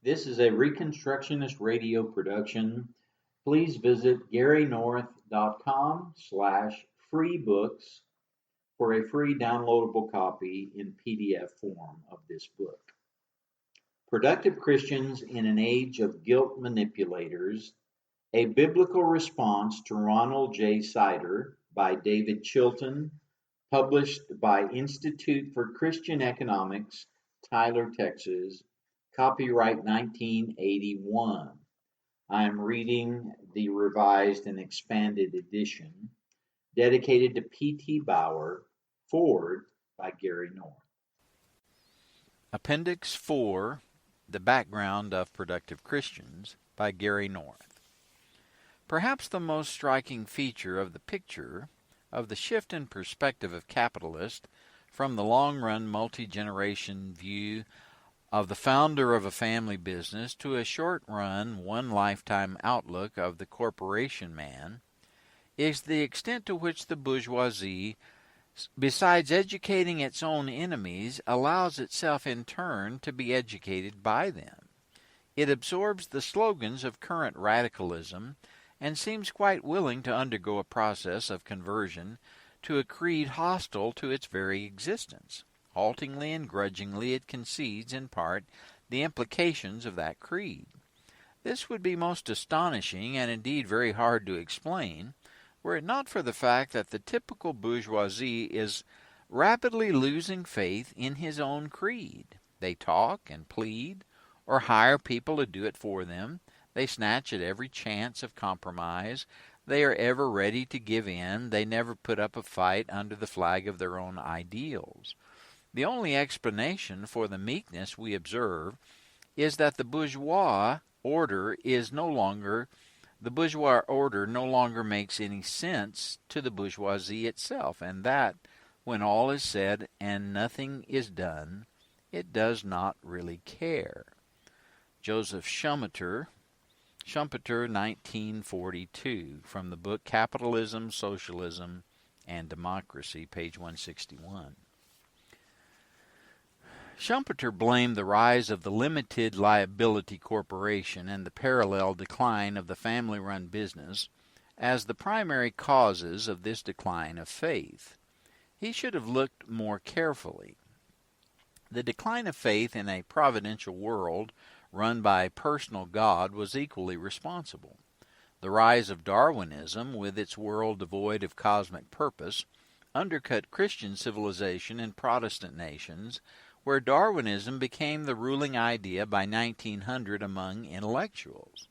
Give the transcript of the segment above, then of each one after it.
This is a Reconstructionist radio production. Please visit garynorth.com/freebooks for a free downloadable copy in PDF form of this book. Productive Christians in an Age of Guilt Manipulators, a Biblical Response to Ronald J. Sider by David Chilton, published by Institute for Christian Economics, Tyler, Texas, copyright 1981. I am reading the revised and expanded edition, dedicated to P.T. Bauer, forward by Gary North. Appendix 4, The Background of Productive Christians, by Gary North. Perhaps the most striking feature of the picture of the shift in perspective of capitalists from the long-run multi-generation view of the founder of a family business to a short-run, one-lifetime outlook of the corporation man is the extent to which the bourgeoisie, besides educating its own enemies, allows itself in turn to be educated by them. It absorbs the slogans of current radicalism and seems quite willing to undergo a process of conversion to a creed hostile to its very existence. Haltingly and grudgingly it concedes in part the implications of that creed. This would be most astonishing and indeed very hard to explain, were it not for the fact that the typical bourgeoisie is rapidly losing faith in his own creed. They talk and plead, or hire people to do it for them. They snatch at every chance of compromise. They are ever ready to give in. They never put up a fight under the flag of their own ideals. The only explanation for the meekness we observe is that the bourgeois order no longer makes any sense to the bourgeoisie itself, and that, when all is said and nothing is done, it does not really care. Joseph Schumpeter, 1942, from the book Capitalism, Socialism, and Democracy, page 161. Schumpeter blamed the rise of the limited liability corporation and the parallel decline of the family-run business as the primary causes of this decline of faith. He should have looked more carefully. The decline of faith in a providential world run by a personal God was equally responsible. The rise of Darwinism, with its world devoid of cosmic purpose, undercut Christian civilization in Protestant nations, where Darwinism became the ruling idea by 1900 among intellectuals.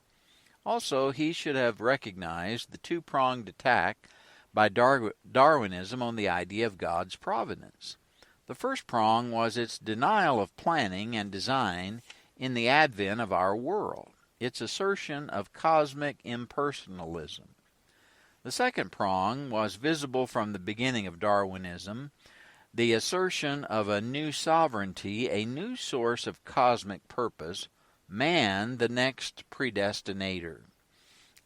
Also, he should have recognized the two-pronged attack by Darwinism on the idea of God's providence. The first prong was its denial of planning and design in the advent of our world, its assertion of cosmic impersonalism. The second prong was visible from the beginning of Darwinism, the assertion of a new sovereignty, a new source of cosmic purpose, man the next predestinator,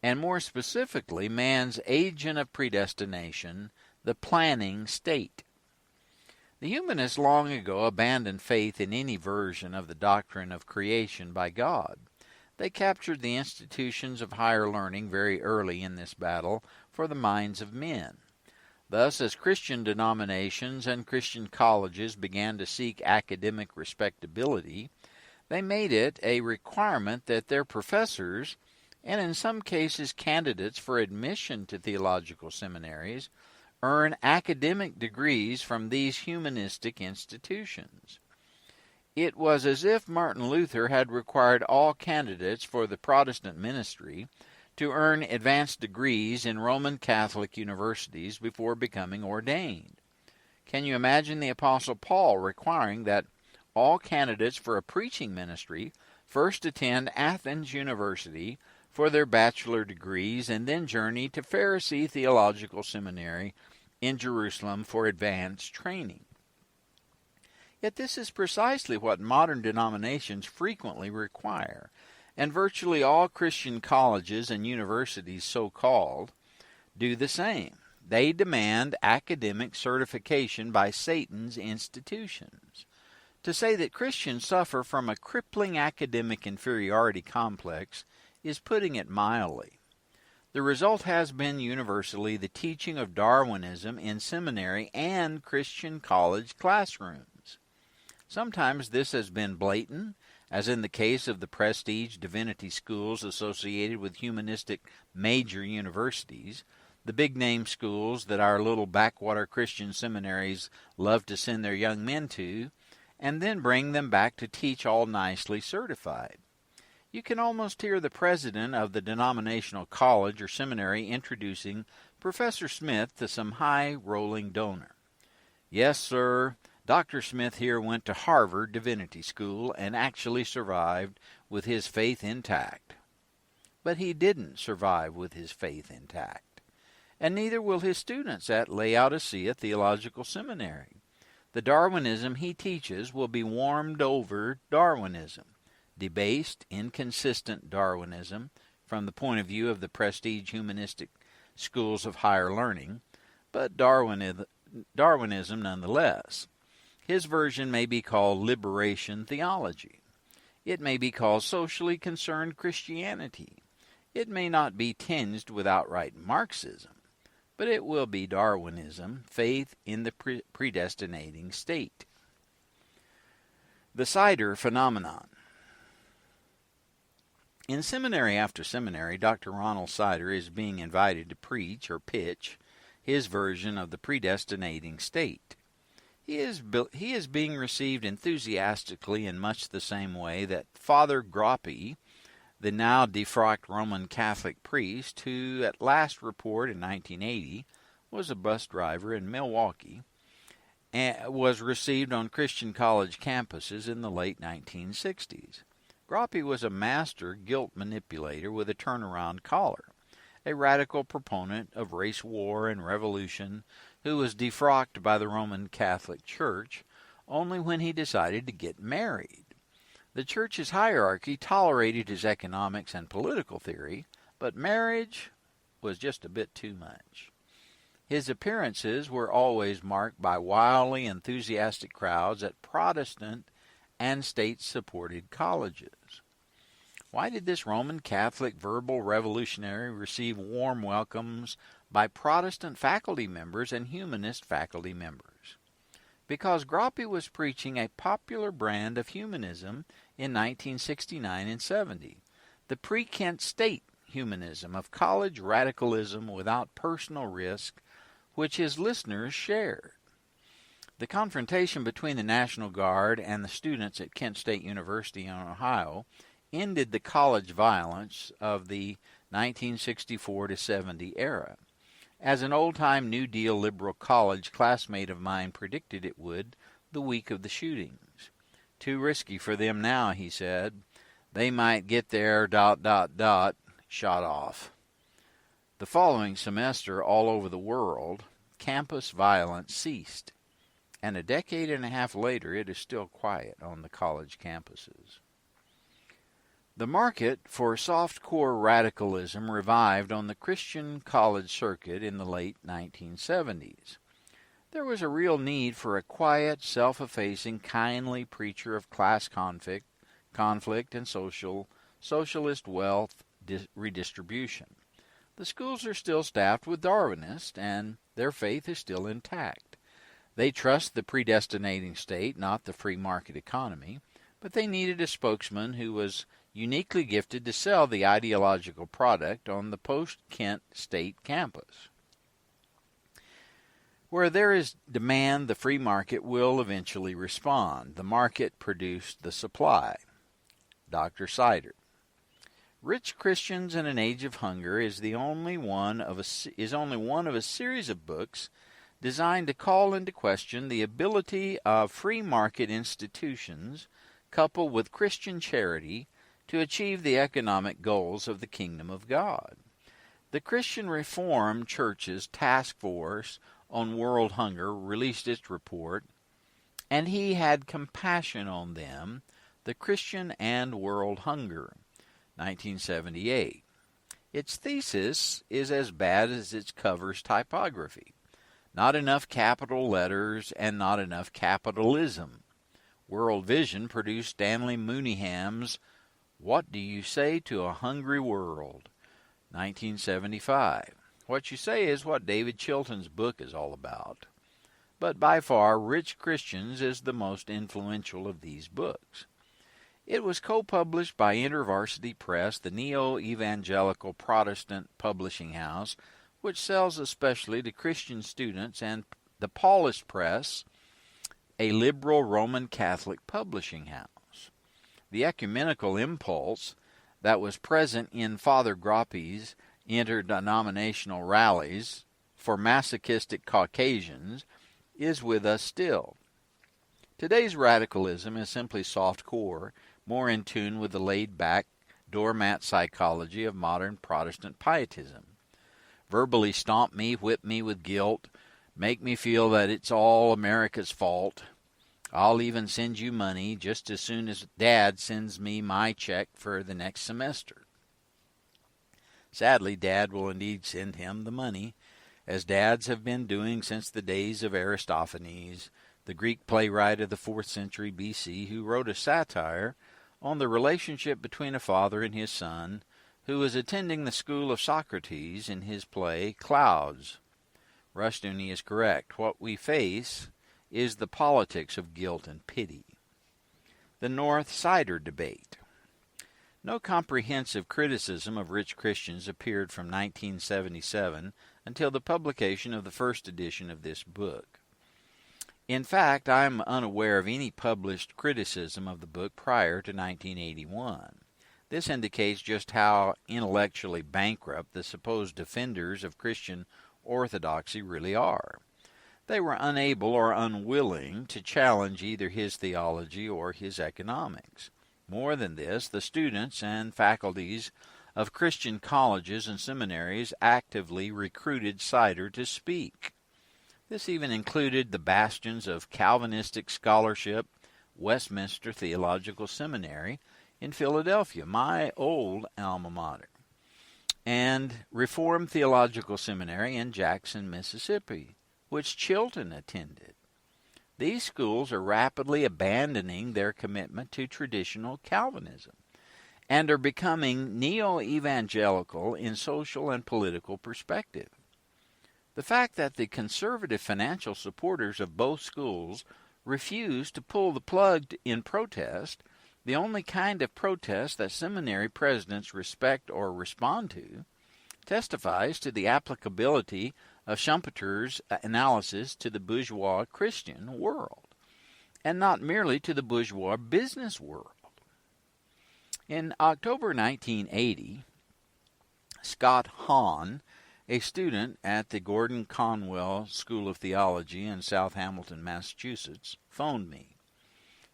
and more specifically, man's agent of predestination, the planning state. The humanists long ago abandoned faith in any version of the doctrine of creation by God. They captured the institutions of higher learning very early in this battle for the minds of men. Thus, as Christian denominations and Christian colleges began to seek academic respectability, they made it a requirement that their professors, and in some cases candidates for admission to theological seminaries, earn academic degrees from these humanistic institutions. It was as if Martin Luther had required all candidates for the Protestant ministry to earn advanced degrees in Roman Catholic universities before becoming ordained. Can you imagine the Apostle Paul requiring that all candidates for a preaching ministry first attend Athens University for their bachelor degrees and then journey to Pharisee Theological Seminary in Jerusalem for advanced training? Yet this is precisely what modern denominations frequently require, and virtually all Christian colleges and universities, so-called, do the same. They demand academic certification by Satan's institutions. To say that Christians suffer from a crippling academic inferiority complex is putting it mildly. The result has been universally the teaching of Darwinism in seminary and Christian college classrooms. Sometimes this has been blatant, as in the case of the prestige divinity schools associated with humanistic major universities, the big-name schools that our little backwater Christian seminaries love to send their young men to, and then bring them back to teach all nicely certified. You can almost hear the president of the denominational college or seminary introducing Professor Smith to some high-rolling donor. Yes, sir, Dr. Smith here went to Harvard Divinity School and actually survived with his faith intact. But he didn't survive with his faith intact, and neither will his students at Laodicea Theological Seminary. The Darwinism he teaches will be warmed over Darwinism, debased, inconsistent Darwinism from the point of view of the prestige humanistic schools of higher learning, but Darwinism nonetheless. His version may be called liberation theology. It may be called socially concerned Christianity. It may not be tinged with outright Marxism, but it will be Darwinism, faith in the predestinating state. The Sider phenomenon. In seminary after seminary, Dr. Ronald Sider is being invited to preach or pitch his version of the predestinating state. He is being received enthusiastically in much the same way that Father Groppi, the now defrocked Roman Catholic priest who at last report in 1980 was a bus driver in Milwaukee, was received on Christian college campuses in the late 1960s. Groppi was a master guilt manipulator with a turnaround collar, a radical proponent of race war and revolution who was defrocked by the Roman Catholic Church only when he decided to get married. The Church's hierarchy tolerated his economics and political theory, but marriage was just a bit too much. His appearances were always marked by wildly enthusiastic crowds at Protestant and state-supported colleges. Why did this Roman Catholic verbal revolutionary receive warm welcomes by Protestant faculty members and humanist faculty members? Because Groppi was preaching a popular brand of humanism in 1969 and 70, the pre-Kent state humanism of college radicalism without personal risk, which his listeners shared. The confrontation between the National Guard and the students at Kent State University in Ohio ended the college violence of the 1964-70 era, as an old-time New Deal liberal college classmate of mine predicted it would the week of the shootings. Too risky for them now, he said. They might get their ... shot off. The following semester, all over the world, campus violence ceased, and a decade and a half later it is still quiet on the college campuses. The market for soft-core radicalism revived on the Christian college circuit in the late 1970s. There was a real need for a quiet, self-effacing, kindly preacher of class conflict and socialist wealth redistribution. The schools are still staffed with Darwinists, and their faith is still intact. They trust the predestinating state, not the free market economy, but they needed a spokesman who was uniquely gifted to sell the ideological product on the post-Kent State campus. Where there is demand, the free market will eventually respond. The market produced the supply. Dr. Sider. Rich Christians in an Age of Hunger is only one of a series of books designed to call into question the ability of free market institutions, coupled with Christian charity, to achieve the economic goals of the kingdom of God. The Christian Reformed Church's Task Force on World Hunger released its report, and he had compassion on them, the Christian and World Hunger, 1978. Its thesis is as bad as its cover's typography. Not enough capital letters and not enough capitalism. World Vision produced Stanley Mooneyham's What Do You Say to a Hungry World, 1975. What You Say is what David Chilton's book is all about. But by far, Rich Christians is the most influential of these books. It was co-published by InterVarsity Press, the neo-evangelical Protestant publishing house, which sells especially to Christian students, and the Paulist Press, a liberal Roman Catholic publishing house. The ecumenical impulse that was present in Father Grappi's interdenominational rallies for masochistic Caucasians is with us still. Today's radicalism is simply soft-core, more in tune with the laid-back, doormat psychology of modern Protestant pietism. Verbally stomp me, whip me with guilt, make me feel that it's all America's fault. I'll even send you money just as soon as Dad sends me my check for the next semester. Sadly, Dad will indeed send him the money, as dads have been doing since the days of Aristophanes, the Greek playwright of the 4th century B.C., who wrote a satire on the relationship between a father and his son, who was attending the school of Socrates in his play Clouds. Rushdoony is correct. What we face is the politics of guilt and pity. The North Cider debate. No comprehensive criticism of Rich Christians appeared from 1977 until the publication of the first edition of this book. In fact, I am unaware of any published criticism of the book prior to 1981. This indicates just how intellectually bankrupt the supposed defenders of Christian orthodoxy really are. They were unable or unwilling to challenge either his theology or his economics. More than this, the students and faculties of Christian colleges and seminaries actively recruited Cider to speak. This even included the bastions of Calvinistic scholarship, Westminster Theological Seminary in Philadelphia, my old alma mater, and Reformed Theological Seminary in Jackson, Mississippi, which Chilton attended. These schools are rapidly abandoning their commitment to traditional Calvinism and are becoming neo-evangelical in social and political perspective. The fact that the conservative financial supporters of both schools refuse to pull the plug in protest, the only kind of protest that seminary presidents respect or respond to, testifies to the applicability of Schumpeter's analysis to the bourgeois Christian world, and not merely to the bourgeois business world. In October 1980, Scott Hahn, a student at the Gordon Conwell School of Theology in South Hamilton, Massachusetts, phoned me.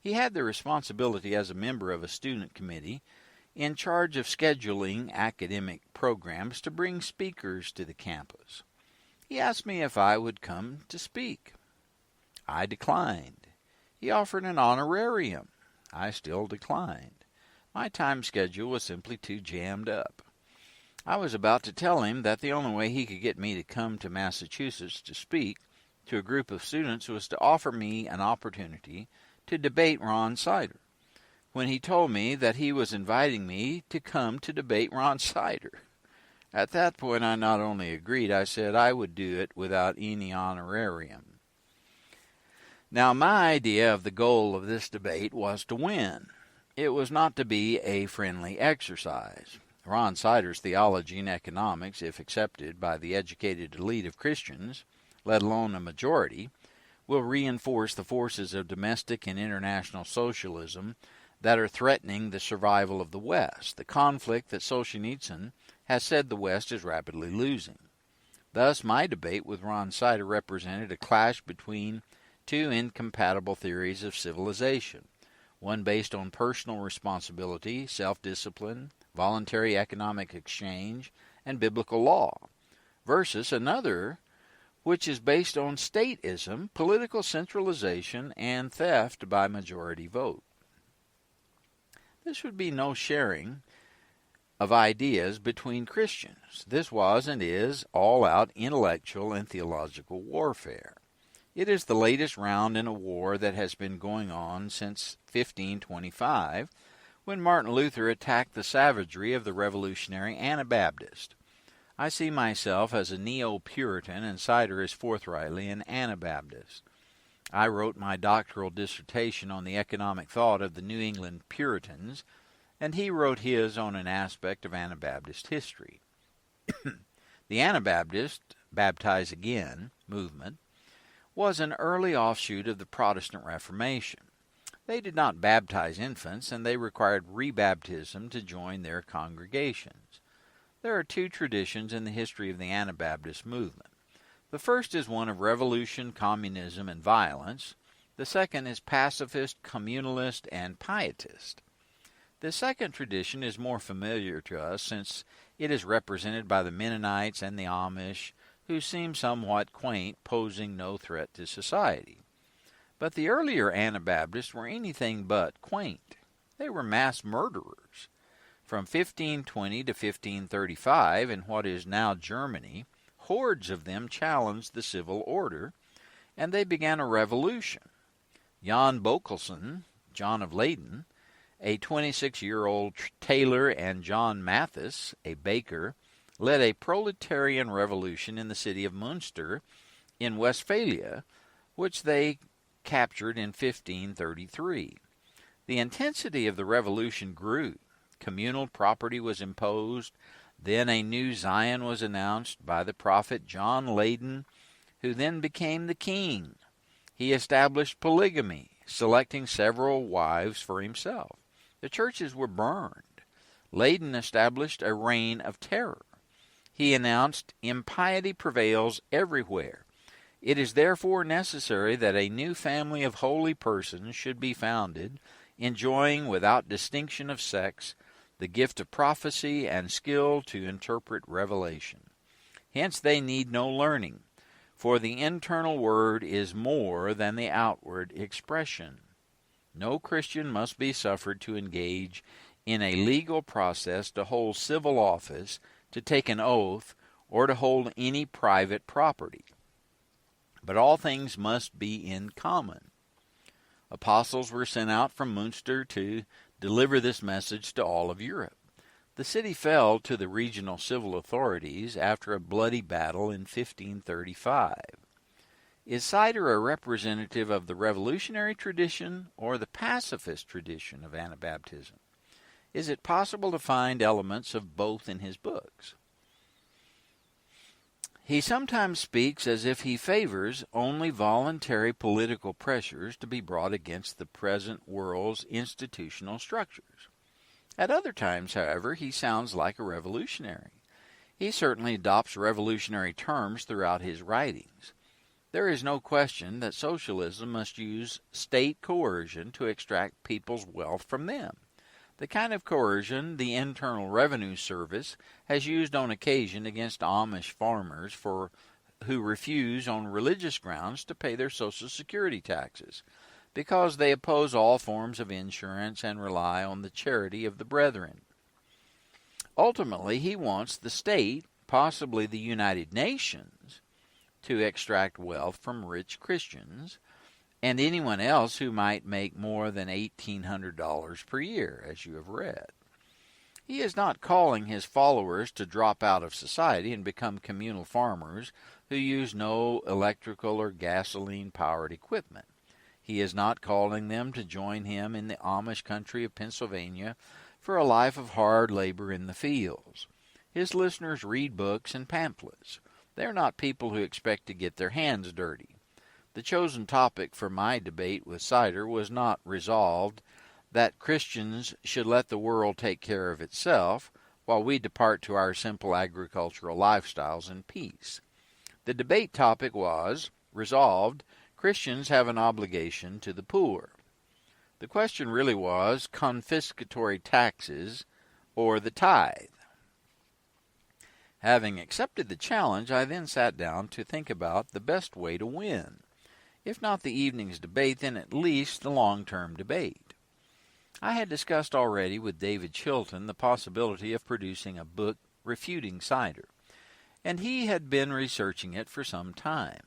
He had the responsibility as a member of a student committee in charge of scheduling academic programs to bring speakers to the campus. He asked me if I would come to speak. I declined. He offered an honorarium. I still declined. My time schedule was simply too jammed up. I was about to tell him that the only way he could get me to come to Massachusetts to speak to a group of students was to offer me an opportunity to debate Ron Cider, when he told me that he was inviting me to come to debate Ron Cider. At that point, I not only agreed, I said I would do it without any honorarium. Now, my idea of the goal of this debate was to win. It was not to be a friendly exercise. Ron Cider's theology and economics, if accepted by the educated elite of Christians, let alone a majority, will reinforce the forces of domestic and international socialism that are threatening the survival of the West, the conflict that Solzhenitsyn has said the West is rapidly losing. Thus, my debate with Ron Cider represented a clash between two incompatible theories of civilization, one based on personal responsibility, self-discipline, voluntary economic exchange, and biblical law, versus another which is based on statism, political centralization, and theft by majority vote. This would be no sharing of ideas between Christians. This was and is all-out intellectual and theological warfare. It is the latest round in a war that has been going on since 1525, when Martin Luther attacked the savagery of the revolutionary Anabaptist. I see myself as a neo-Puritan, and Sider is forthrightly an Anabaptist. I wrote my doctoral dissertation on the economic thought of the New England Puritans, and he wrote his on an aspect of Anabaptist history. The Anabaptist, Baptize Again movement, was an early offshoot of the Protestant Reformation. They did not baptize infants, and they required rebaptism to join their congregations. There are two traditions in the history of the Anabaptist movement. The first is one of revolution, communism, and violence. The second is pacifist, communalist, and pietist. The second tradition is more familiar to us since it is represented by the Mennonites and the Amish, who seem somewhat quaint, posing no threat to society. But the earlier Anabaptists were anything but quaint. They were mass murderers. From 1520 to 1535, in what is now Germany, hordes of them challenged the civil order, and they began a revolution. Jan Bokelson, John of Leyden, a 26-year-old tailor, and John Mathis, a baker, led a proletarian revolution in the city of Münster in Westphalia, which they captured in 1533. The intensity of the revolution grew. Communal property was imposed. Then a new Zion was announced by the prophet John Leyden, who then became the king. He established polygamy, selecting several wives for himself. The churches were burned. Leyden established a reign of terror. He announced, "Impiety prevails everywhere. It is therefore necessary that a new family of holy persons should be founded, enjoying without distinction of sex the gift of prophecy and skill to interpret revelation. Hence they need no learning, for the internal word is more than the outward expression. No Christian must be suffered to engage in a legal process, to hold civil office, to take an oath, or to hold any private property. But all things must be in common." Apostles were sent out from Münster to deliver this message to all of Europe. The city fell to the regional civil authorities after a bloody battle in 1535. Is Sider a representative of the revolutionary tradition or the pacifist tradition of Anabaptism? Is it possible to find elements of both in his books? He sometimes speaks as if he favors only voluntary political pressures to be brought against the present world's institutional structures. At other times, however, he sounds like a revolutionary. He certainly adopts revolutionary terms throughout his writings. There is no question that socialism must use state coercion to extract people's wealth from them. The kind of coercion the Internal Revenue Service has used on occasion against Amish farmers who refuse on religious grounds to pay their Social Security taxes, because they oppose all forms of insurance and rely on the charity of the brethren. Ultimately, he wants the state, possibly the United Nations, to extract wealth from rich Christians and anyone else who might make more than $1,800 per year, as you have read. He is not calling his followers to drop out of society and become communal farmers who use no electrical or gasoline-powered equipment. He is not calling them to join him in the Amish country of Pennsylvania for a life of hard labor in the fields. His listeners read books and pamphlets. They are not people who expect to get their hands dirty. The chosen topic for my debate with Sider was not resolved that Christians should let the world take care of itself while we depart to our simple agricultural lifestyles in peace. The debate topic was resolved: Christians have an obligation to the poor. The question really was confiscatory taxes or the tithe. Having accepted the challenge, I then sat down to think about the best way to win. If not the evening's debate, then at least the long-term debate. I had discussed already with David Chilton the possibility of producing a book refuting Sider, and he had been researching it for some time.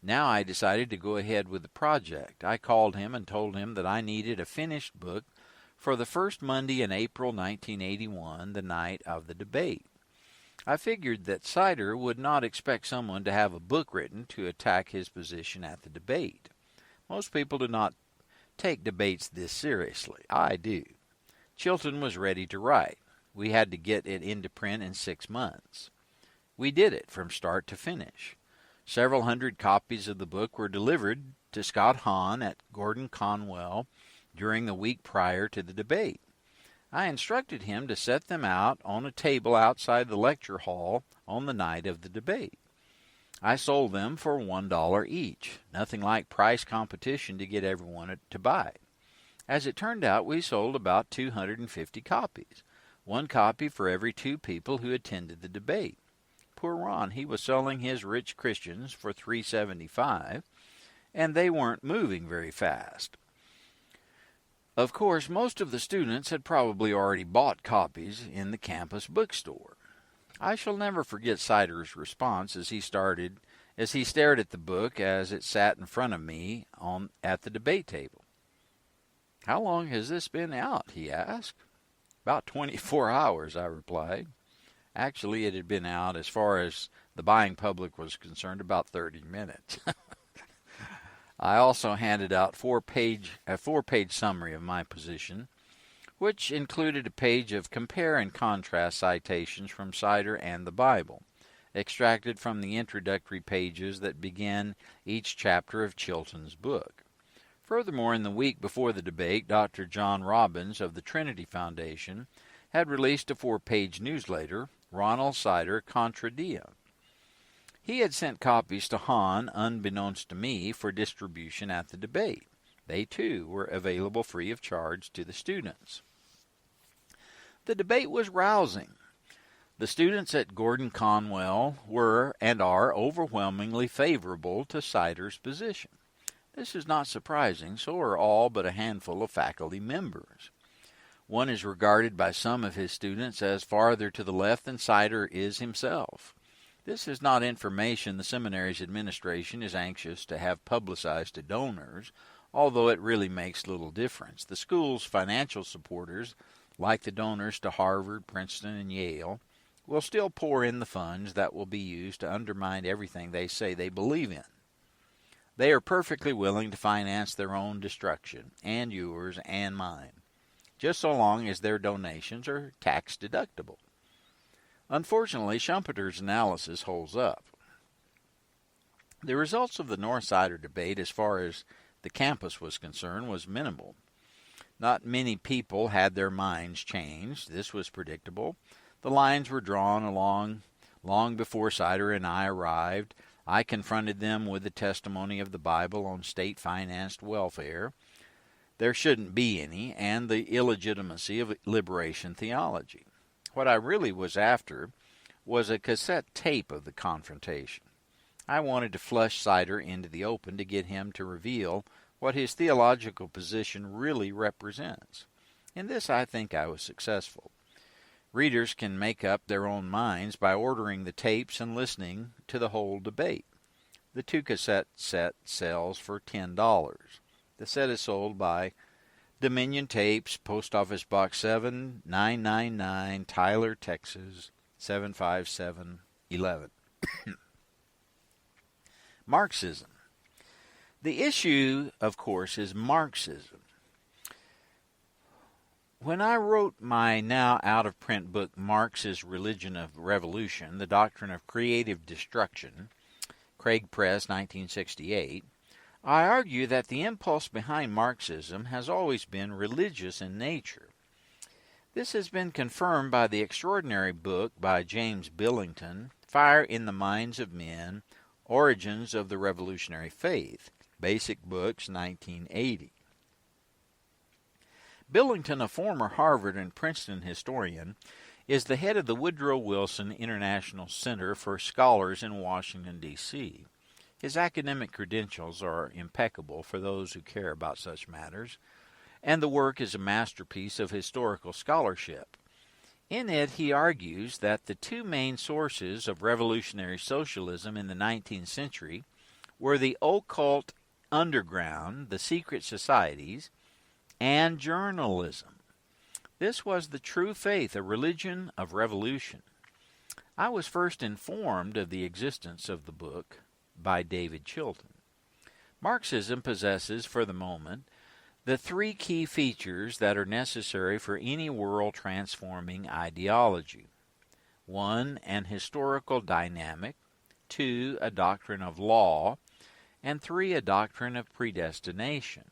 Now I decided to go ahead with the project. I called him and told him that I needed a finished book for the first Monday in April 1981, the night of the debate. I figured that Sider would not expect someone to have a book written to attack his position at the debate. Most people do not take debates this seriously. I do. Chilton was ready to write. We had to get it into print in 6 months. We did it from start to finish. Several hundred copies of the book were delivered to Scott Hahn at Gordon Conwell during the week prior to the debate. I instructed him to set them out on a table outside the lecture hall on the night of the debate. I sold them for $1 each, nothing like price competition to get everyone to buy. As it turned out, we sold about 250 copies, 1 copy for every 2 people who attended the debate. Poor Ron, he was selling his Rich Christians for $3.75, and they weren't moving very fast. Of course, most of the students had probably already bought copies in the campus bookstore. I shall never forget Sider's response as he stared at the book as it sat in front of me at the debate table. "How long has this been out?" he asked. "About 24 hours, I replied. Actually, it had been out, as far as the buying public was concerned, about 30 minutes. I also handed out a 4-page summary of my position, which included a page of compare and contrast citations from Sider and the Bible, extracted from the introductory pages that begin each chapter of Chilton's book. Furthermore, in the week before the debate, Dr. John Robbins of the Trinity Foundation had released a 4-page newsletter, Ronald Sider Contra Diem. He had sent copies to Hahn, unbeknownst to me, for distribution at the debate. They, too, were available free of charge to the students. The debate was rousing. The students at Gordon Conwell were and are overwhelmingly favorable to Sider's position. This is not surprising, so are all but a handful of faculty members. One is regarded by some of his students as farther to the left than Sider is himself. This is not information the seminary's administration is anxious to have publicized to donors, although it really makes little difference. The school's financial supporters, like the donors to Harvard, Princeton, and Yale, will still pour in the funds that will be used to undermine everything they say they believe in. They are perfectly willing to finance their own destruction, and yours and mine, just so long as their donations are tax deductible. Unfortunately, Schumpeter's analysis holds up. The results of the North-Sider debate, as far as the campus was concerned, was minimal. Not many people had their minds changed. This was predictable. The lines were drawn long before Sider and I arrived. I confronted them with the testimony of the Bible on state-financed welfare. There shouldn't be any, and the illegitimacy of liberation theology. What I really was after was a cassette tape of the confrontation. I wanted to flush Sider into the open to get him to reveal what his theological position really represents. In this, I think I was successful. Readers can make up their own minds by ordering the tapes and listening to the whole debate. The 2-cassette set sells for $10. The set is sold by Dominion Tapes, Post Office Box 7999, Tyler, Texas, 75711. Marxism. The issue, of course, is Marxism. When I wrote my now out-of-print book, Marx's Religion of Revolution, The Doctrine of Creative Destruction, Craig Press, 1968, I argue that the impulse behind Marxism has always been religious in nature. This has been confirmed by the extraordinary book by James Billington, Fire in the Minds of Men, Origins of the Revolutionary Faith, Basic Books, 1980. Billington, a former Harvard and Princeton historian, is the head of the Woodrow Wilson International Center for Scholars in Washington, D.C. His academic credentials are impeccable for those who care about such matters, and the work is a masterpiece of historical scholarship. In it, he argues that the 2 main sources of revolutionary socialism in the 19th century were the occult underground, the secret societies, and journalism. This was the true faith, a religion of revolution. I was first informed of the existence of the book by David Chilton. Marxism possesses, for the moment, the three key features that are necessary for any world-transforming ideology. 1, an historical dynamic. 2, a doctrine of law. And 3, a doctrine of predestination.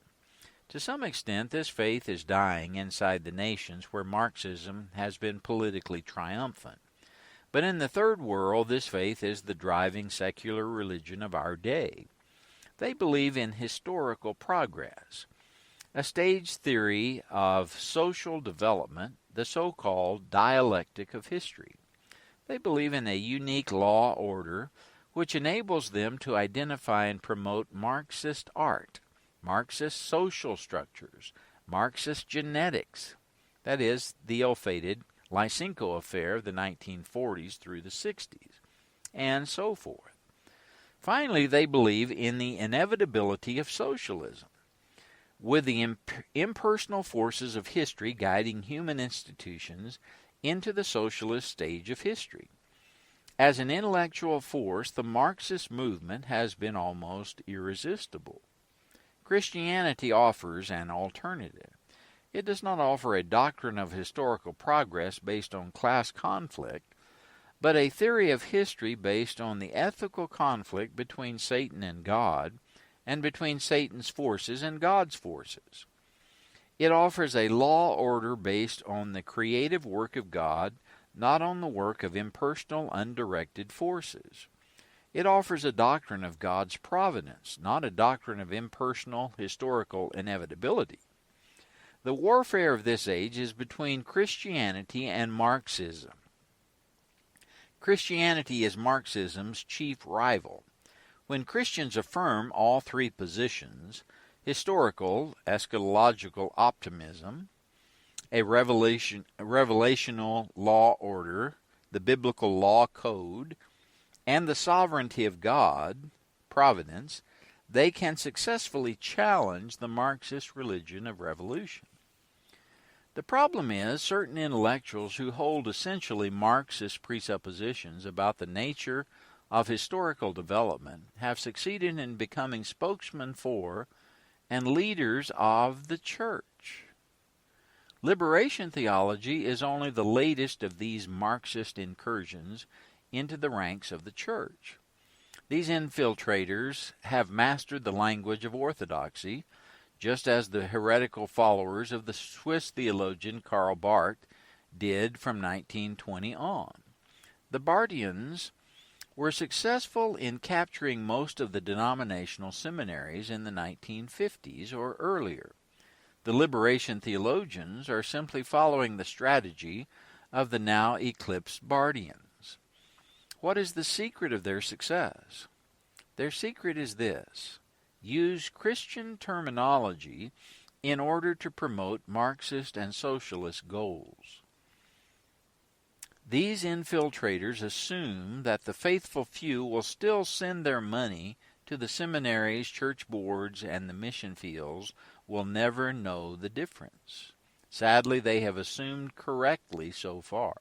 To some extent, this faith is dying inside the nations where Marxism has been politically triumphant. But in the Third World, this faith is the driving secular religion of our day. They believe in historical progress, a staged theory of social development, the so-called dialectic of history. They believe in a unique law order which enables them to identify and promote Marxist art, Marxist social structures, Marxist genetics, that is, the ill-fated Lysenko affair of the 1940s through the 60s, and so forth. Finally, they believe in the inevitability of socialism, with the impersonal forces of history guiding human institutions into the socialist stage of history. As an intellectual force, the Marxist movement has been almost irresistible. Christianity offers an alternative. It does not offer a doctrine of historical progress based on class conflict, but a theory of history based on the ethical conflict between Satan and God, and between Satan's forces and God's forces. It offers a law order based on the creative work of God, not on the work of impersonal, undirected forces. It offers a doctrine of God's providence, not a doctrine of impersonal, historical inevitability. The warfare of this age is between Christianity and Marxism. Christianity is Marxism's chief rival. When Christians affirm all three positions, historical, eschatological optimism, a revelational law order, the biblical law code, and the sovereignty of God, providence, they can successfully challenge the Marxist religion of revolution. The problem is certain intellectuals who hold essentially Marxist presuppositions about the nature of historical development have succeeded in becoming spokesmen for and leaders of the church. Liberation theology is only the latest of these Marxist incursions into the ranks of the church. These infiltrators have mastered the language of orthodoxy, just as the heretical followers of the Swiss theologian Karl Barth did from 1920 on. The Barthians were successful in capturing most of the denominational seminaries in the 1950s or earlier. The liberation theologians are simply following the strategy of the now eclipsed Barthians. What is the secret of their success? Their secret is this: use Christian terminology in order to promote Marxist and socialist goals. These infiltrators assume that the faithful few will still send their money to the seminaries, church boards, and the mission fields will never know the difference. Sadly, they have assumed correctly so far.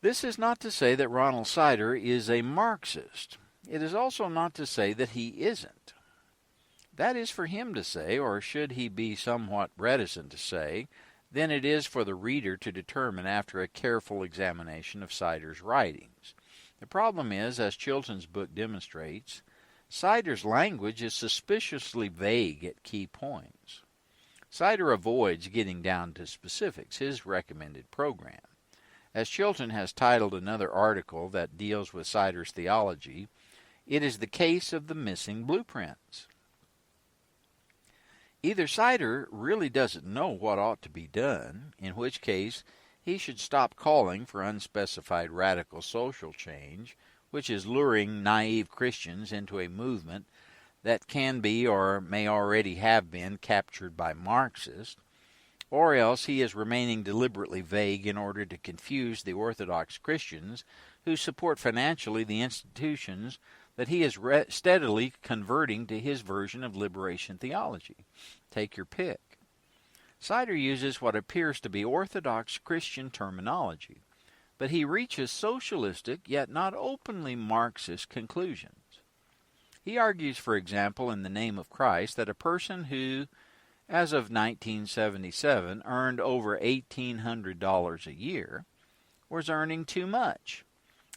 This is not to say that Ronald Sider is a Marxist. It is also not to say that he isn't. That is for him to say, or should he be somewhat reticent to say, then it is for the reader to determine after a careful examination of Sider's writings. The problem is, as Chilton's book demonstrates, Sider's language is suspiciously vague at key points. Sider avoids getting down to specifics, his recommended program. As Chilton has titled another article that deals with Sider's theology, it is the case of the missing blueprints. Either Sider really doesn't know what ought to be done, in which case he should stop calling for unspecified radical social change, which is luring naive Christians into a movement that can be or may already have been captured by Marxists, or else he is remaining deliberately vague in order to confuse the Orthodox Christians who support financially the institutions that he is steadily converting to his version of liberation theology. Take your pick. Sider uses what appears to be Orthodox Christian terminology, but he reaches socialistic yet not openly Marxist conclusions. He argues, for example, in the name of Christ, that a person who, as of 1977, earned over $1,800 a year was earning too much,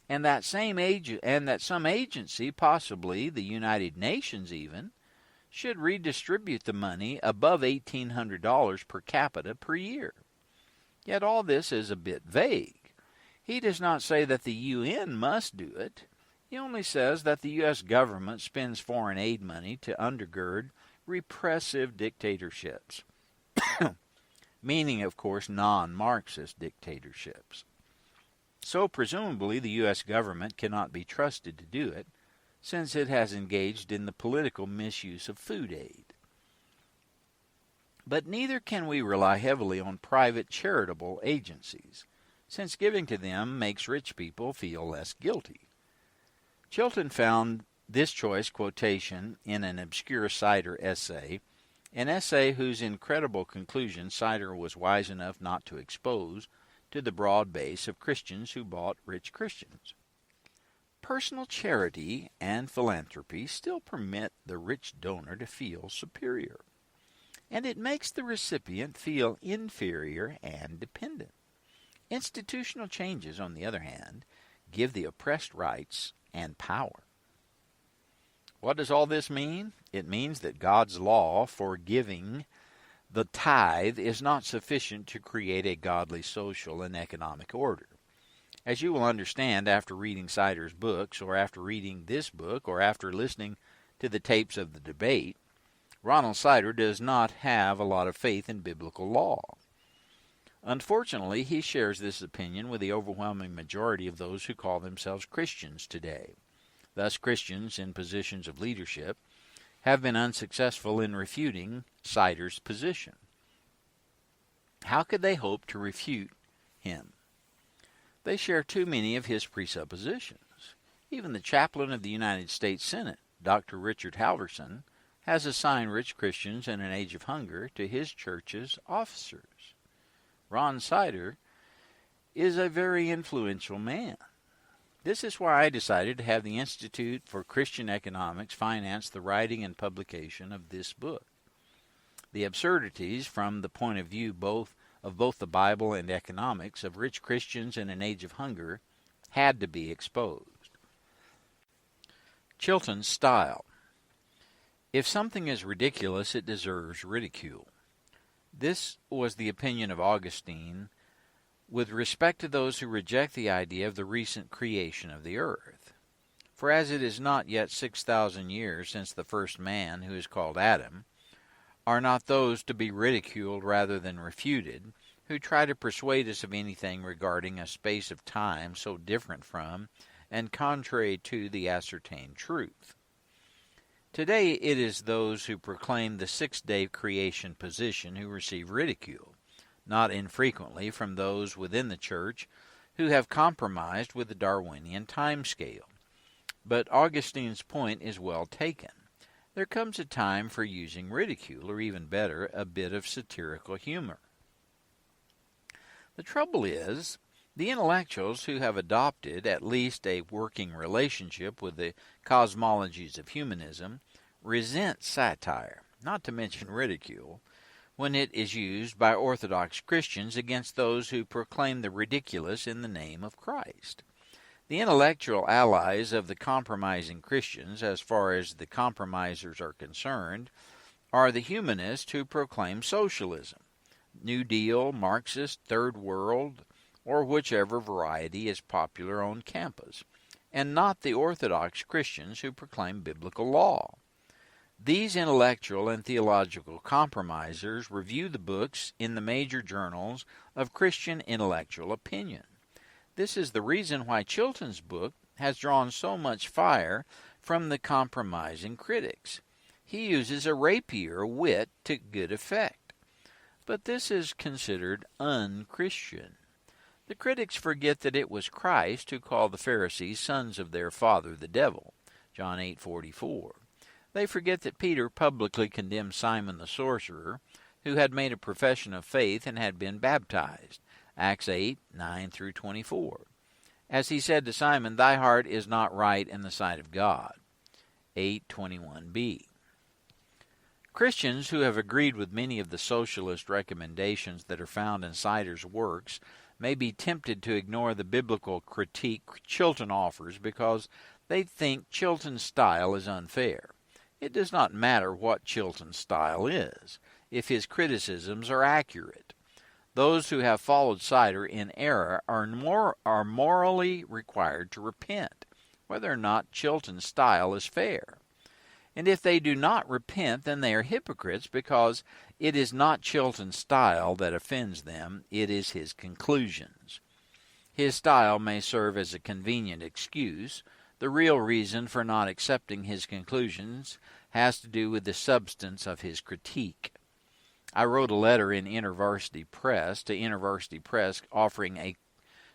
and that some agency, possibly the United Nations even, should redistribute the money above $1,800 per capita per year. Yet all this is a bit vague. He does not say that the UN must do it. He only says that the U.S. government spends foreign aid money to undergird repressive dictatorships, meaning, of course, non-Marxist dictatorships. So presumably the U.S. government cannot be trusted to do it, since it has engaged in the political misuse of food aid. But neither can we rely heavily on private charitable agencies, since giving to them makes rich people feel less guilty. Chilton found this choice quotation in an obscure Sider essay, an essay whose incredible conclusion Sider was wise enough not to expose to the broad base of Christians who bought rich Christians. Personal charity and philanthropy still permit the rich donor to feel superior, and it makes the recipient feel inferior and dependent. Institutional changes, on the other hand, give the oppressed rights and power. What does all this mean? It means that God's law for giving the tithe is not sufficient to create a godly social and economic order. As you will understand after reading Sider's books, or after reading this book, or after listening to the tapes of the debate, Ronald Sider does not have a lot of faith in biblical law. Unfortunately, he shares this opinion with the overwhelming majority of those who call themselves Christians today. Thus, Christians in positions of leadership have been unsuccessful in refuting Sider's position. How could they hope to refute him? They share too many of his presuppositions. Even the chaplain of the United States Senate, Dr. Richard Halverson, has assigned rich Christians in an age of hunger to his church's officers. Ron Sider is a very influential man. This is why I decided to have the Institute for Christian Economics finance the writing and publication of this book. The absurdities from the point of view of both the Bible and economics of rich Christians in an age of hunger had to be exposed. Chilton's style. If something is ridiculous, it deserves ridicule. This was the opinion of Augustine with respect to those who reject the idea of the recent creation of the earth. For as it is not yet 6,000 years since the first man, who is called Adam, are not those to be ridiculed rather than refuted, who try to persuade us of anything regarding a space of time so different from and contrary to the ascertained truth? Today it is those who proclaim the six-day creation position who receive ridicule, not infrequently from those within the church who have compromised with the Darwinian time scale. But Augustine's point is well taken. There comes a time for using ridicule, or even better, a bit of satirical humor. The trouble is, the intellectuals who have adopted at least a working relationship with the cosmologies of humanism resent satire, not to mention ridicule, when it is used by Orthodox Christians against those who proclaim the ridiculous in the name of Christ. The intellectual allies of the compromising Christians, as far as the compromisers are concerned, are the humanists who proclaim socialism, New Deal, Marxist, Third World, or whichever variety is popular on campus, and not the Orthodox Christians who proclaim biblical law. These intellectual and theological compromisers review the books in the major journals of Christian intellectual opinion. This is the reason why Chilton's book has drawn so much fire from the compromising critics. He uses a rapier wit to good effect. But this is considered un-Christian. The critics forget that it was Christ who called the Pharisees sons of their father the devil, John 8:44. They forget that Peter publicly condemned Simon the sorcerer, who had made a profession of faith and had been baptized. Acts 8:9-24. As he said to Simon, "Thy heart is not right in the sight of God." 8:21b. Christians who have agreed with many of the socialist recommendations that are found in Sider's works may be tempted to ignore the biblical critique Chilton offers because they think Chilton's style is unfair. It does not matter what Chilton's style is, if his criticisms are accurate. Those who have followed Sider in error are morally required to repent, whether or not Chilton's style is fair. And if they do not repent, then they are hypocrites, because it is not Chilton's style that offends them, it is his conclusions. His style may serve as a convenient excuse. The real reason for not accepting his conclusions has to do with the substance of his critique. I wrote a letter in InterVarsity Press offering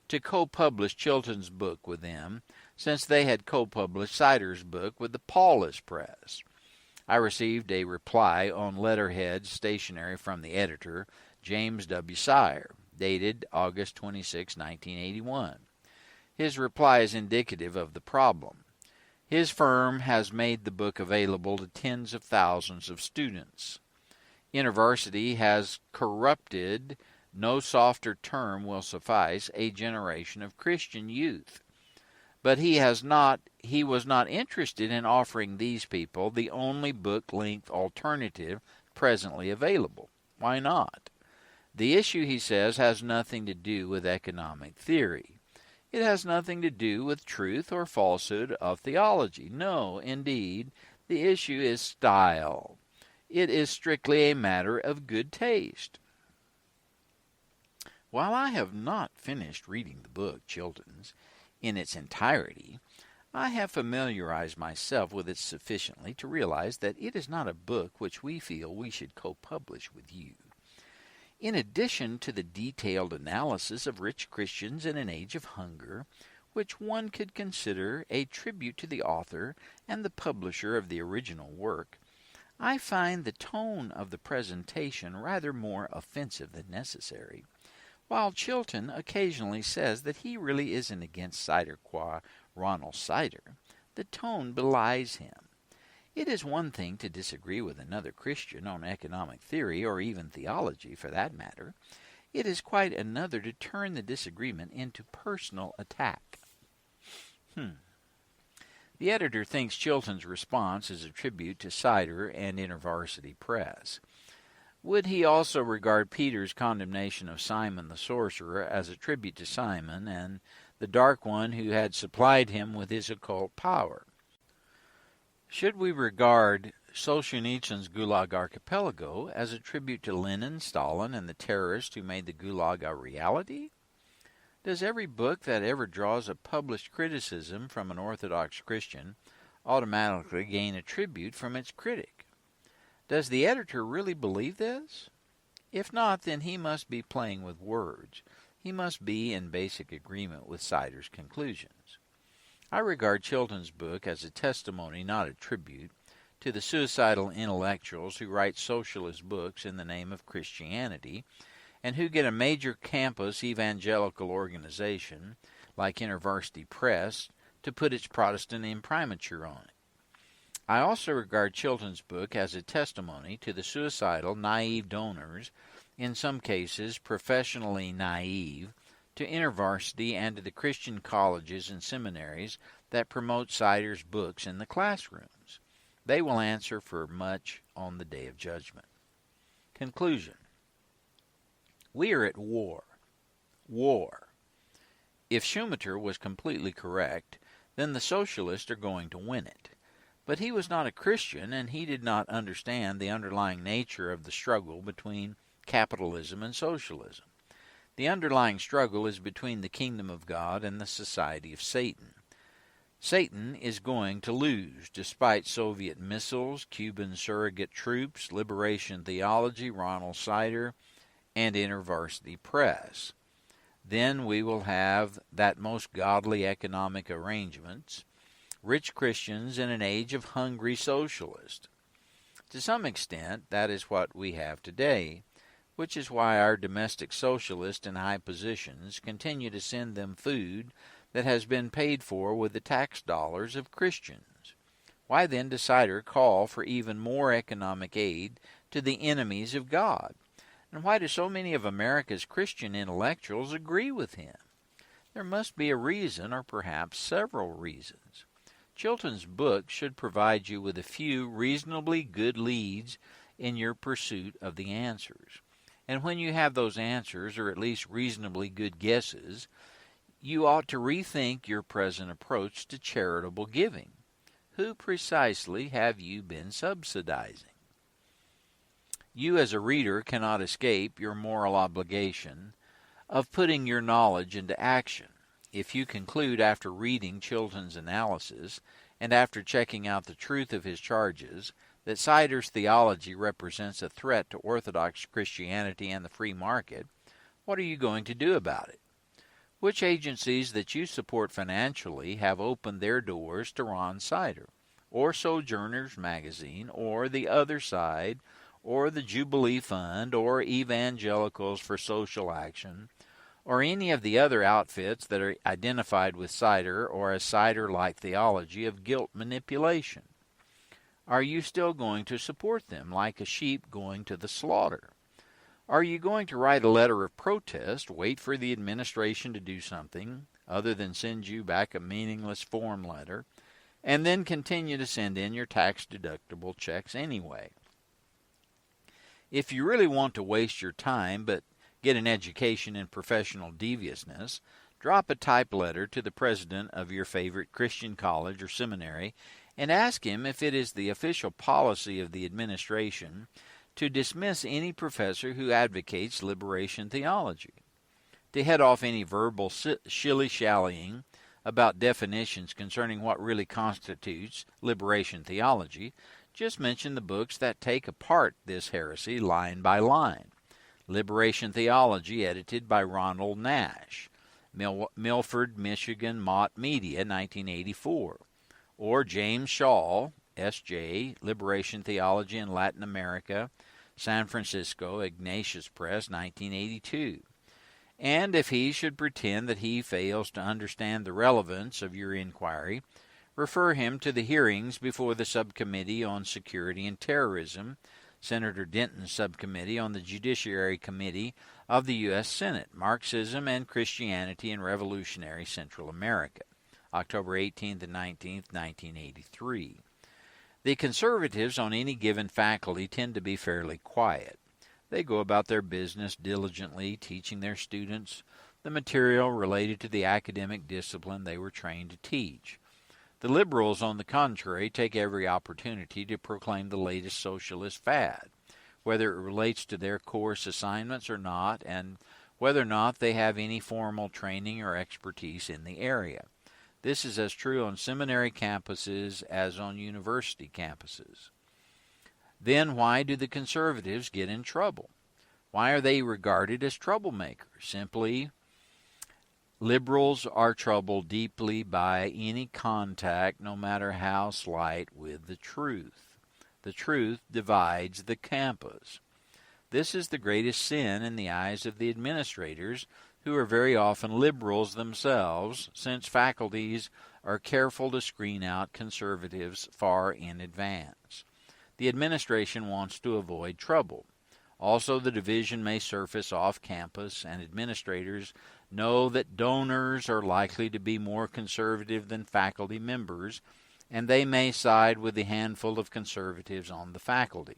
to co-publish Chilton's book with them, since they had co-published Sider's book with the Paulist Press. I received a reply on letterhead stationery from the editor, James W. Sire, dated August 26, 1981. His reply is indicative of the problem. His firm has made the book available to tens of thousands of students. InterVarsity has corrupted, no softer term will suffice, a generation of Christian youth. But he was not interested in offering these people the only book-length alternative presently available. Why not? The issue, he says, has nothing to do with economic theory. It has nothing to do with truth or falsehood of theology. No, indeed, the issue is style. It is strictly a matter of good taste. While I have not finished reading the book, Chilton's, in its entirety, I have familiarized myself with it sufficiently to realize that it is not a book which we feel we should co-publish with you. In addition to the detailed analysis of rich Christians in an age of hunger, which one could consider a tribute to the author and the publisher of the original work, I find the tone of the presentation rather more offensive than necessary. While Chilton occasionally says that he really isn't against Sider qua Ronald Sider, the tone belies him. It is one thing to disagree with another Christian on economic theory, or even theology for that matter. It is quite another to turn the disagreement into personal attack. The editor thinks Chilton's response is a tribute to Sider and InterVarsity Press. Would he also regard Peter's condemnation of Simon the sorcerer as a tribute to Simon and the dark one who had supplied him with his occult power? Should we regard Solzhenitsyn's Gulag Archipelago as a tribute to Lenin, Stalin, and the terrorists who made the Gulag a reality? Does every book that ever draws a published criticism from an Orthodox Christian automatically gain a tribute from its critic? Does the editor really believe this? If not, then he must be playing with words. He must be in basic agreement with Sider's conclusions. I regard Chilton's book as a testimony, not a tribute, to the suicidal intellectuals who write socialist books in the name of Christianity and who get a major campus evangelical organization like InterVarsity Press to put its Protestant imprimatur on it. I also regard Chilton's book as a testimony to the suicidal, naive donors, in some cases professionally naive, to InterVarsity and to the Christian colleges and seminaries that promote Sider's books in the classrooms. They will answer for much on the day of judgment. Conclusion. We are at war. War. If Schumacher was completely correct, then the socialists are going to win it. But he was not a Christian, and he did not understand the underlying nature of the struggle between capitalism and socialism. The underlying struggle is between the kingdom of God and the society of Satan. Satan is going to lose, despite Soviet missiles, Cuban surrogate troops, liberation theology, Ronald Sider, and InterVarsity Press. Then we will have that most godly economic arrangements, rich Christians in an age of hungry socialists. To some extent, that is what we have today, which is why our domestic socialists in high positions continue to send them food that has been paid for with the tax dollars of Christians. Why then does Sider call for even more economic aid to the enemies of God? And why do so many of America's Christian intellectuals agree with him? There must be a reason, or perhaps several reasons. Chilton's book should provide you with a few reasonably good leads in your pursuit of the answers. And when you have those answers, or at least reasonably good guesses, you ought to rethink your present approach to charitable giving. Who precisely have you been subsidizing? You as a reader cannot escape your moral obligation of putting your knowledge into action. If you conclude after reading Chilton's analysis and after checking out the truth of his charges that Sider's theology represents a threat to Orthodox Christianity and the free market, what are you going to do about it? Which agencies that you support financially have opened their doors to Ron Sider, or Sojourners Magazine, or The Other Side, or the Jubilee Fund, or Evangelicals for Social Action, or any of the other outfits that are identified with Sider or a Sider-like theology of guilt manipulation? Are you still going to support them like a sheep going to the slaughter? Are you going to write a letter of protest, wait for the administration to do something other than send you back a meaningless form letter, and then continue to send in your tax-deductible checks anyway? If you really want to waste your time but get an education in professional deviousness, drop a typed letter to the president of your favorite Christian college or seminary and ask him if it is the official policy of the administration to dismiss any professor who advocates liberation theology, to head off any verbal shilly-shallying about definitions concerning what really constitutes liberation theology. Just mention the books that take apart this heresy line by line. Liberation Theology, edited by Ronald Nash, Milford, Michigan, Mott Media, 1984. Or James Shaw, S.J., Liberation Theology in Latin America, San Francisco, Ignatius Press, 1982. And if he should pretend that he fails to understand the relevance of your inquiry, refer him to the hearings before the Subcommittee on Security and Terrorism, Senator Denton's subcommittee on the Judiciary Committee of the U.S. Senate, Marxism and Christianity in Revolutionary Central America, October 18th and 19th, 1983. The conservatives on any given faculty tend to be fairly quiet. They go about their business diligently, teaching their students the material related to the academic discipline they were trained to teach. The liberals, on the contrary, take every opportunity to proclaim the latest socialist fad, whether it relates to their course assignments or not, and whether or not they have any formal training or expertise in the area. This is as true on seminary campuses as on university campuses. Then why do the conservatives get in trouble? Why are they regarded as troublemakers? Simply, liberals are troubled deeply by any contact, no matter how slight, with the truth. The truth divides the campus. This is the greatest sin in the eyes of the administrators, who are very often liberals themselves, since faculties are careful to screen out conservatives far in advance. The administration wants to avoid trouble. Also, the division may surface off campus, and administrators know that donors are likely to be more conservative than faculty members, and they may side with the handful of conservatives on the faculty.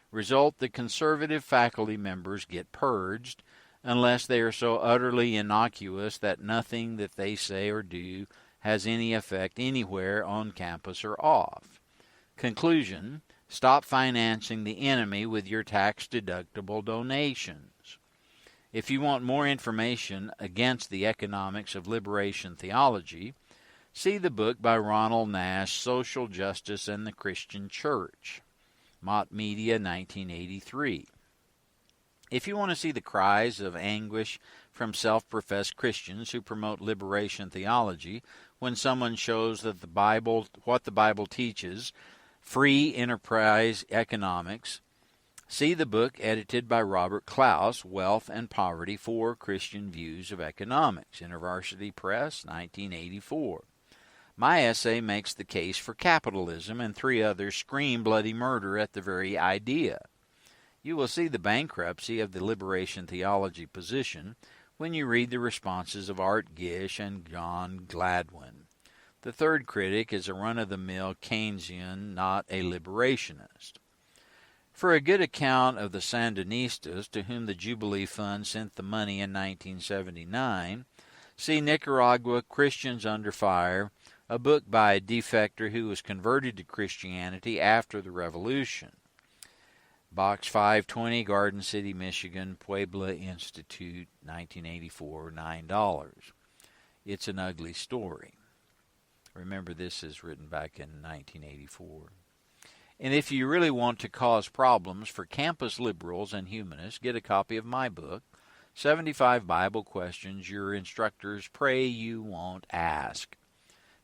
Result, the conservative faculty members get purged, unless they are so utterly innocuous that nothing that they say or do has any effect anywhere on campus or off. Conclusion: stop financing the enemy with your tax-deductible donations. If you want more information against the economics of liberation theology, see the book by Ronald Nash, Social Justice and the Christian Church, Mott Media, 1983. If you want to see the cries of anguish from self-professed Christians who promote liberation theology when someone shows that what the Bible teaches, free enterprise economics. See the book edited by Robert Klaus, Wealth and Poverty, Four Christian Views of Economics, InterVarsity Press, 1984. My essay makes the case for capitalism, and three others scream bloody murder at the very idea. You will see the bankruptcy of the liberation theology position when you read the responses of Art Gish and John Gladwin. The third critic is a run-of-the-mill Keynesian, not a liberationist. For a good account of the Sandinistas, to whom the Jubilee Fund sent the money in 1979, see Nicaragua, Christians Under Fire, a book by a defector who was converted to Christianity after the Revolution. Box 520, Garden City, Michigan, Puebla Institute, 1984, $9. It's an ugly story. Remember, this is written back in 1984. And if you really want to cause problems for campus liberals and humanists, get a copy of my book, 75 Bible Questions Your Instructors Pray You Won't Ask.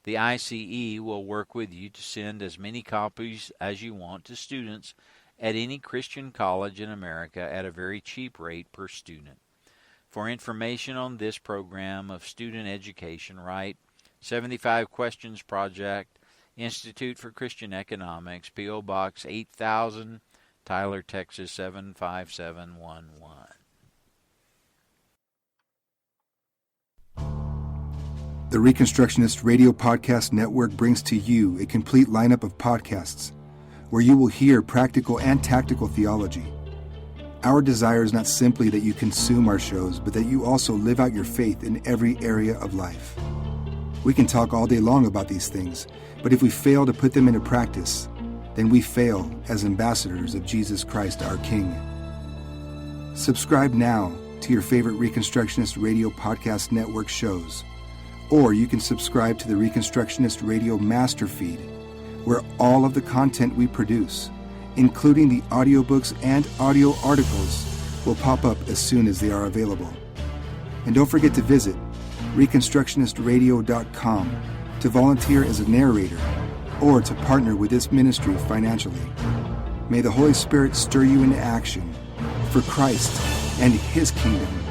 The ICE will work with you to send as many copies as you want to students at any Christian college in America at a very cheap rate per student. For information on this program of student education, write 75 Questions Project, Institute for Christian Economics, P.O. Box 8000, Tyler, Texas 75711. The Reconstructionist Radio Podcast Network brings to you a complete lineup of podcasts where you will hear practical and tactical theology. Our desire is not simply that you consume our shows, but that you also live out your faith in every area of life. We can talk all day long about these things, but if we fail to put them into practice, then we fail as ambassadors of Jesus Christ our King. Subscribe now to your favorite Reconstructionist Radio Podcast Network shows, or you can subscribe to the Reconstructionist Radio Master Feed, where all of the content we produce, including the audiobooks and audio articles, will pop up as soon as they are available. And don't forget to visit ReconstructionistRadio.com to volunteer as a narrator or to partner with this ministry financially. May the Holy Spirit stir you into action for Christ and His kingdom.